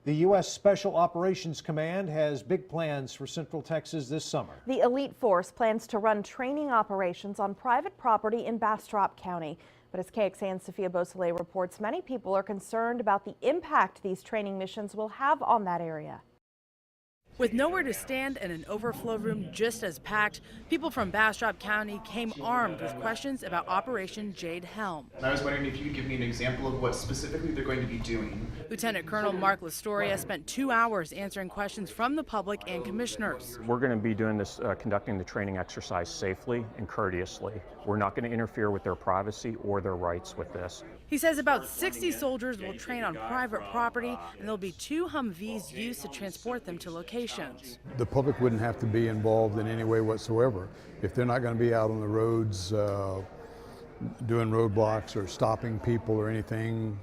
The U.S. Special Operations Command has big plans for Central Texas this summer. The elite force plans to run training operations on private property in Bastrop County. But as KXAN's Sophia Beausoleil reports, many people are concerned about the impact these training missions will have on that area. With nowhere to stand and an overflow room just as packed, people from Bastrop County came armed with questions about Operation Jade Helm. I was wondering if you could give me an example of what specifically they're going to be doing. Lieutenant Colonel Mark Lastoria spent 2 hours answering questions from the public and commissioners. We're going to be doing this, conducting the training exercise safely and courteously. We're not going to interfere with their privacy or their rights with this. He says about 60 soldiers will train on private property, and there'll be 2 Humvees used to transport them to locations. The public wouldn't have to be involved in any way whatsoever. If they're not going to be out on the roads doing roadblocks or stopping people or anything,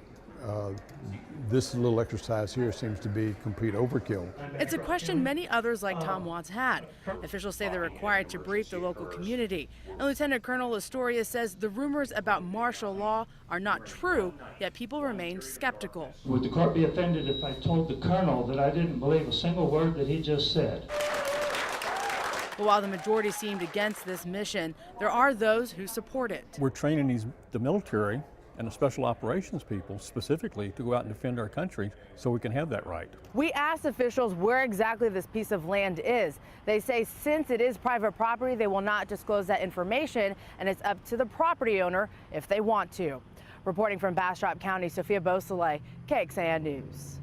this little exercise here seems to be complete overkill. It's a question many others like Tom Watts had. Officials say they're required to brief the local community. And Lieutenant Colonel Lastoria says the rumors about martial law are not true, yet people remain skeptical. Would the court be offended if I told the colonel that I didn't believe a single word that he just said? But while the majority seemed against this mission, there are those who support it. We're training the military and the special operations people specifically to go out and defend our country so we can have that right. We asked officials where exactly this piece of land is. They say since it is private property, they will not disclose that information, and it's up to the property owner if they want to. Reporting from Bastrop County, Sophia Beausoleil, KXAN News.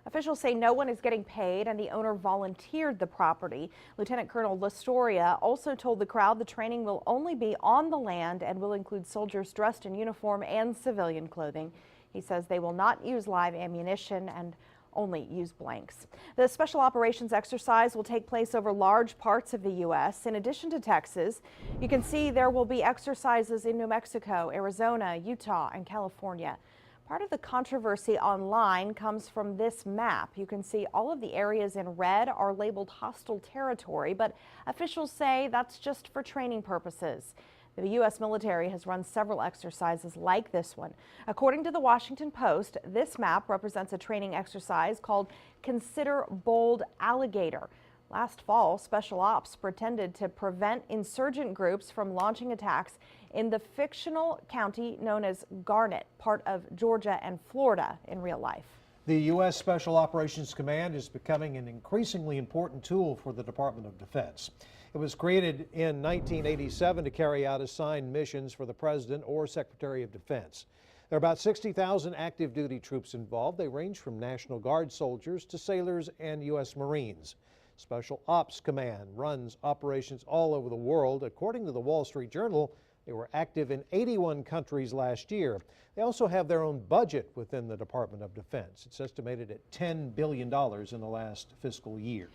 Officials say no one is getting paid and the owner volunteered the property. Lieutenant Colonel Lastoria also told the crowd the training will only be on the land and will include soldiers dressed in uniform and civilian clothing. He says they will not use live ammunition and only use blanks. The special operations exercise will take place over large parts of the U.S. In addition to Texas, you can see there will be exercises in New Mexico, Arizona, Utah, and California. Part of the controversy online comes from this map. You can see all of the areas in red are labeled hostile territory, but officials say that's just for training purposes. The U.S. military has run several exercises like this one. According to the Washington Post, this map represents a training exercise called Consider Bold Alligator. Last fall, Special Ops pretended to prevent insurgent groups from launching attacks in the fictional county known as Garnet, part of Georgia and Florida in real life. The U.S. Special Operations Command is becoming an increasingly important tool for the Department of Defense. It was created in 1987 to carry out assigned missions for the President or Secretary of Defense. There are about 60,000 active duty troops involved. They range from National Guard soldiers to sailors and U.S. Marines. Special Ops Command runs operations all over the world. According to the Wall Street Journal, they were active in 81 countries last year. They also have their own budget within the Department of Defense. It's estimated at $10 billion in the last fiscal year.